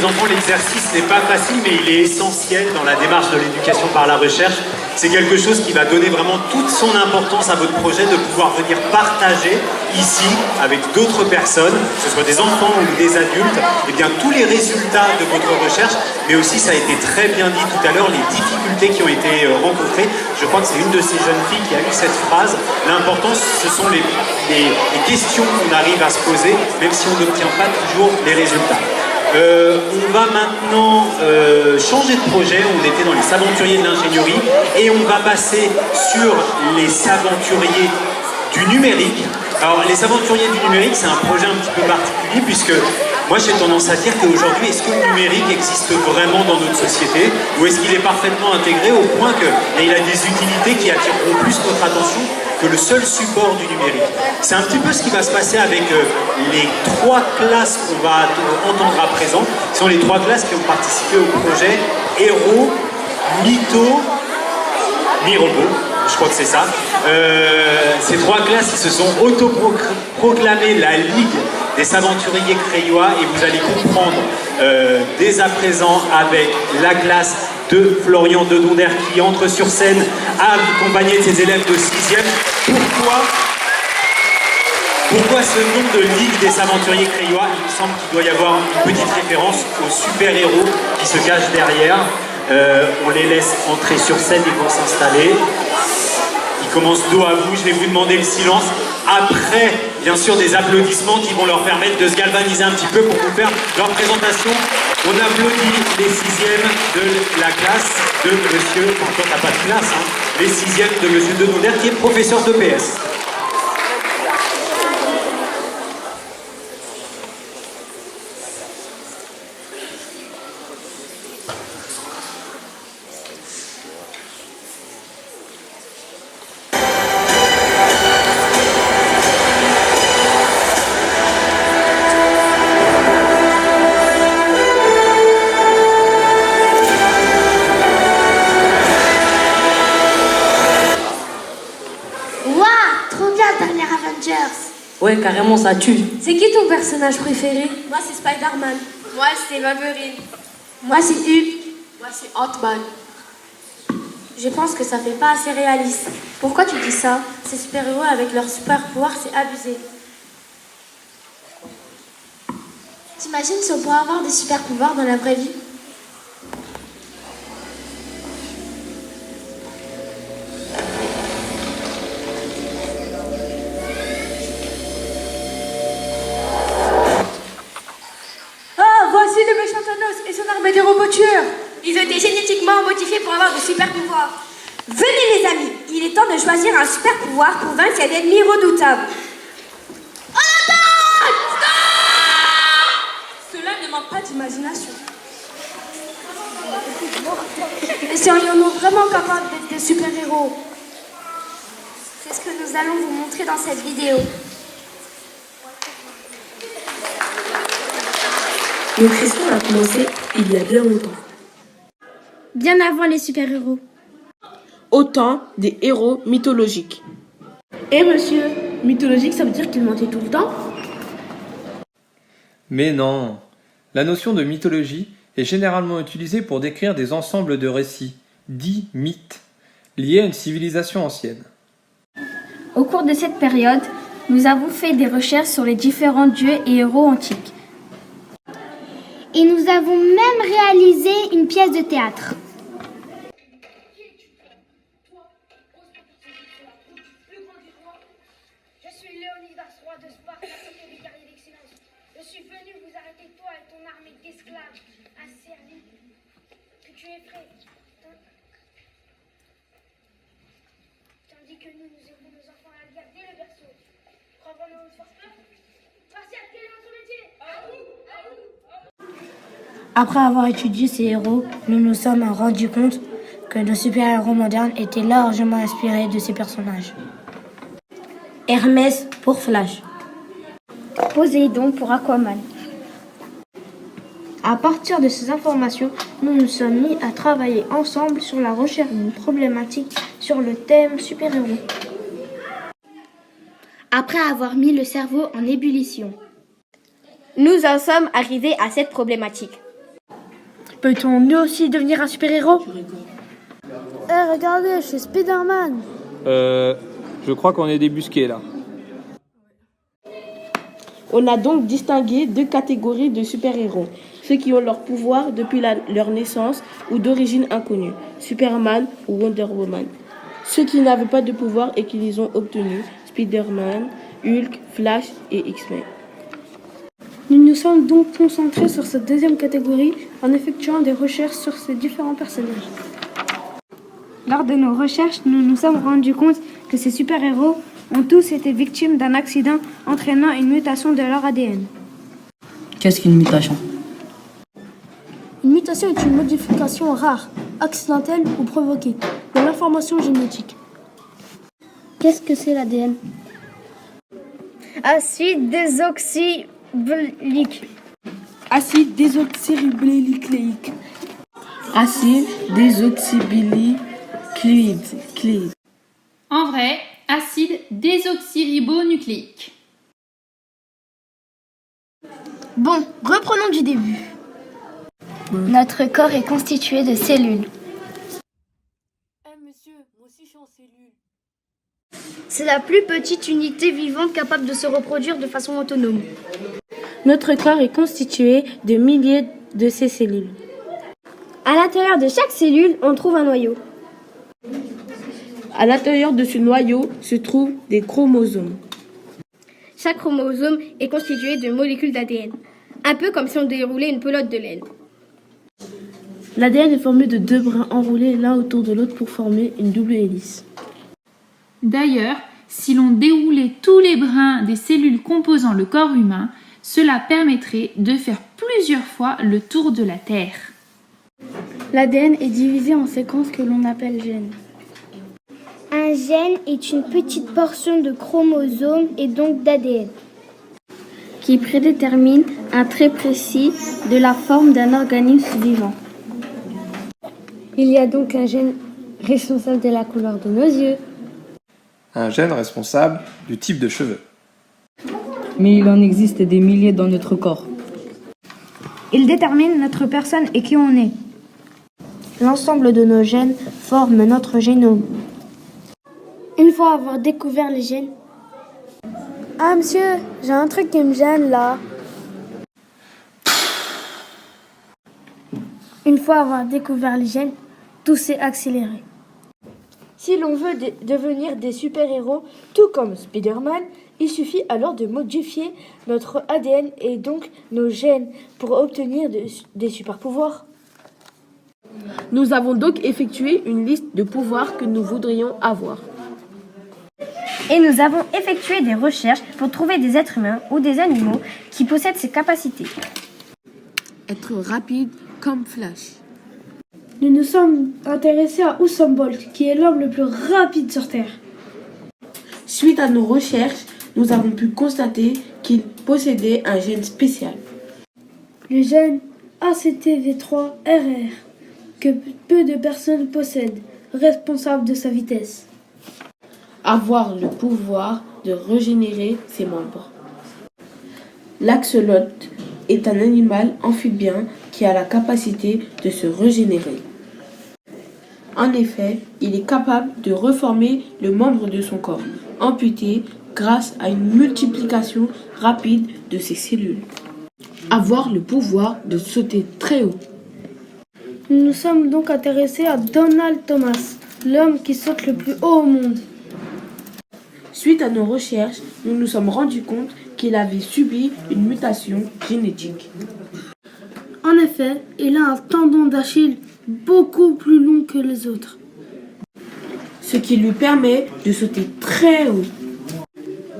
enfants, l'exercice n'est pas facile, mais il est essentiel dans la démarche de l'éducation par la recherche. C'est quelque chose qui va donner vraiment toute son importance à votre projet, de pouvoir venir partager ici, avec d'autres personnes, que ce soit des enfants ou des adultes, et bien tous les résultats de votre recherche, mais aussi, ça a été très bien dit tout à l'heure, les difficultés qui ont été rencontrées. Je crois que c'est une de ces jeunes filles qui a eu cette phrase. L'important, ce sont les questions qu'on arrive à se poser, même si on n'obtient pas toujours les résultats. On va maintenant changer de projet. On était dans les aventuriers de l'ingénierie et on va passer sur les aventuriers du numérique. Alors les aventuriers du numérique, c'est un projet un petit peu particulier puisque moi j'ai tendance à dire qu'aujourd'hui, est-ce que le numérique existe vraiment dans notre société ou est-ce qu'il est parfaitement intégré au point qu'il a des utilités qui attireront plus notre attention que le seul support du numérique. C'est un petit peu ce qui va se passer avec les 3 classes qu'on va entendre à présent. Ce sont les 3 classes qui ont participé au projet Héros, Mytho, Mi-Robot. Je crois que c'est ça. Ces 3 classes, ils se sont autoproclamées la Ligue des aventuriers crayois et vous allez comprendre dès à présent avec la classe de Florian Dedonder qui entre sur scène accompagné de ses élèves de 6e. Pourquoi ce nom de Ligue des aventuriers crayois? Il me semble qu'il doit y avoir une petite référence aux super-héros qui se cachent derrière. On les laisse entrer sur scène, ils vont s'installer. Ils commencent dos à vous, je vais vous demander le silence. Après, bien sûr, des applaudissements qui vont leur permettre de se galvaniser un petit peu pour vous faire leur présentation. On applaudit les 6e de la classe de monsieur, encore t'as pas de classe, hein, les 6e de monsieur Dedonder qui est professeur de PS. Ouais, carrément, ça tue. C'est qui ton personnage préféré? Moi, c'est Spider-Man. Moi, c'est Wolverine. Moi, c'est Hulk. Moi, c'est Ant-Man. Je pense que ça fait pas assez réaliste. Pourquoi tu dis ça? Ces super-héros avec leurs super-pouvoirs, c'est abusé. T'imagines si on pourrait avoir des super-pouvoirs dans la vraie vie? Et son armée des robots tueurs. Ils ont été génétiquement modifiés pour avoir de super pouvoirs. Venez les amis, il est temps de choisir un super pouvoir pour vaincre cet ennemi redoutable. En attaque! Cela ne manque pas d'imagination. Mais serions-nous vraiment capables d'être des super-héros? C'est ce que nous allons vous montrer dans cette vidéo. Notre histoire a commencé il y a bien longtemps. Bien avant les super-héros. Au temps des héros mythologiques. Eh monsieur, mythologique ça veut dire qu'il mentait tout le temps? Mais non, la notion de mythologie est généralement utilisée pour décrire des ensembles de récits, dits mythes, liés à une civilisation ancienne. Au cours de cette période, nous avons fait des recherches sur les différents dieux et héros antiques. Et nous avons même réalisé une pièce de théâtre. Je suis Léonidas, roi de Sparte, la guerrier d'excellence. Je suis venu vous arrêter, toi et ton armée d'esclaves asservis. Que tu es prêt. Tandis que nous aimons nos enfants à la guerre dès le berceau. Crois vraiment une force peur. Martial, quel est votre métier? À vous! À vous! Après avoir étudié ces héros, nous nous sommes rendus compte que nos super-héros modernes étaient largement inspirés de ces personnages. Hermès pour Flash. Poséidon pour Aquaman. À partir de ces informations, nous nous sommes mis à travailler ensemble sur la recherche d'une problématique sur le thème super-héros. Après avoir mis le cerveau en ébullition, Nous en sommes arrivés à cette problématique. Peut-on nous aussi devenir un super-héros? Regardez, je suis Spider-Man. Je crois qu'on est débusqué là. On a donc distingué deux catégories de super-héros. Ceux qui ont leur pouvoir depuis leur naissance ou d'origine inconnue, Superman ou Wonder Woman. Ceux qui n'avaient pas de pouvoir et qui les ont obtenus, Spider-Man, Hulk, Flash et X-Men. Nous nous sommes donc concentrés sur cette deuxième catégorie en effectuant des recherches sur ces différents personnages. Lors de nos recherches, nous nous sommes rendus compte que ces super-héros ont tous été victimes d'un accident entraînant une mutation de leur ADN. Qu'est-ce qu'une mutation? Une mutation est une modification rare, accidentelle ou provoquée de l'information génétique. Qu'est-ce que c'est l'ADN? Acide désoxyribonucléique. Acide désoxyribonucléique. Acide désoxyribonucléique. En vrai, acide désoxyribonucléique. Bon, reprenons du début. Notre corps est constitué de cellules. Monsieur, moi aussi je suis en cellule. C'est la plus petite unité vivante capable de se reproduire de façon autonome. Notre corps est constitué de milliers de ces cellules. À l'intérieur de chaque cellule, on trouve un noyau. À l'intérieur de ce noyau se trouvent des chromosomes. Chaque chromosome est constitué de molécules d'ADN, un peu comme si on déroulait une pelote de laine. L'ADN est formé de deux brins enroulés l'un autour de l'autre pour former une double hélice. D'ailleurs, si l'on déroulait tous les brins des cellules composant le corps humain, cela permettrait de faire plusieurs fois le tour de la Terre. L'ADN est divisé en séquences que l'on appelle gènes. Un gène est une petite portion de chromosome et donc d'ADN, Qui prédétermine un trait précis de la forme d'un organisme vivant. Il y a donc un gène responsable de la couleur de nos yeux. Un gène responsable du type de cheveux. Mais il en existe des milliers dans notre corps. Il détermine notre personne et qui on est. L'ensemble de nos gènes forme notre génome. Une fois avoir découvert les gènes. Ah monsieur, j'ai un truc qui me gêne là. Une fois avoir découvert les gènes, tout s'est accéléré. Si l'on veut devenir des super-héros, tout comme Spider-Man, il suffit alors de modifier notre ADN et donc nos gènes pour obtenir des super-pouvoirs. Nous avons donc effectué une liste de pouvoirs que nous voudrions avoir. Et nous avons effectué des recherches pour trouver des êtres humains ou des animaux qui possèdent ces capacités. Être rapide comme Flash. Nous nous sommes intéressés à Usain Bolt, qui est l'homme le plus rapide sur Terre. Suite à nos recherches, nous avons pu constater qu'il possédait un gène spécial. Le gène ACTV3-RR, que peu de personnes possèdent, responsable de sa vitesse. Avoir le pouvoir de régénérer ses membres. L'axolotl est un animal amphibien qui a la capacité de se régénérer. En effet, il est capable de reformer le membre de son corps, amputé grâce à une multiplication rapide de ses cellules. Avoir le pouvoir de sauter très haut. Nous nous sommes donc intéressés à Donald Thomas, l'homme qui saute le plus haut au monde. Suite à nos recherches, nous nous sommes rendus compte qu'il avait subi une mutation génétique. En effet, il a un tendon d'Achille beaucoup plus long que les autres. Ce qui lui permet de sauter très haut.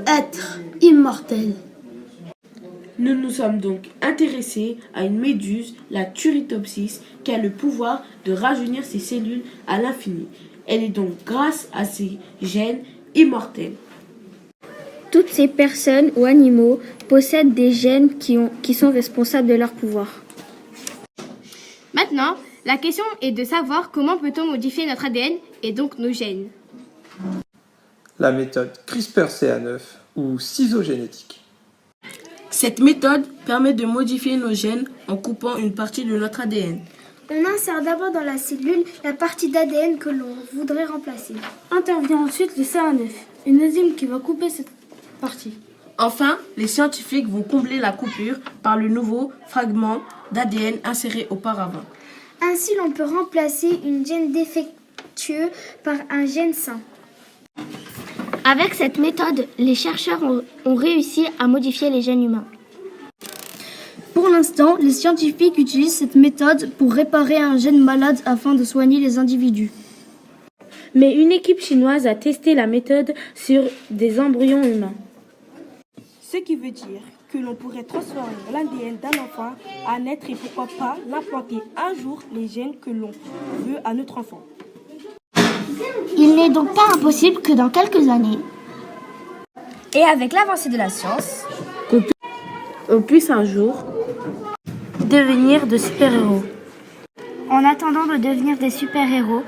Être immortel. Nous nous sommes donc intéressés à une méduse, la Turritopsis, qui a le pouvoir de rajeunir ses cellules à l'infini. Elle est donc, grâce à ses gènes, immortelle. Toutes ces personnes ou animaux possèdent des gènes qui sont responsables de leur pouvoir. Maintenant, la question est de savoir comment peut-on modifier notre ADN et donc nos gènes. La méthode CRISPR-Cas9 ou ciseaux génétiques. Cette méthode permet de modifier nos gènes en coupant une partie de notre ADN. On insère d'abord dans la cellule la partie d'ADN que l'on voudrait remplacer. Intervient ensuite le CA9, une enzyme qui va couper cette partie. Enfin, les scientifiques vont combler la coupure par le nouveau fragment d'ADN inséré auparavant. Ainsi, l'on peut remplacer une gène défectueux par un gène sain. Avec cette méthode, les chercheurs ont réussi à modifier les gènes humains. Pour l'instant, les scientifiques utilisent cette méthode pour réparer un gène malade afin de soigner les individus. Mais une équipe chinoise a testé la méthode sur des embryons humains. Ce qui veut dire que l'on pourrait transformer l'ADN d'un enfant à naître et pourquoi pas l'implanter un jour les gènes que l'on veut à notre enfant. Il n'est donc pas impossible que dans quelques années, Et avec l'avancée de la science, On puisse un jour devenir de super-héros. en attendant de devenir des super-héros,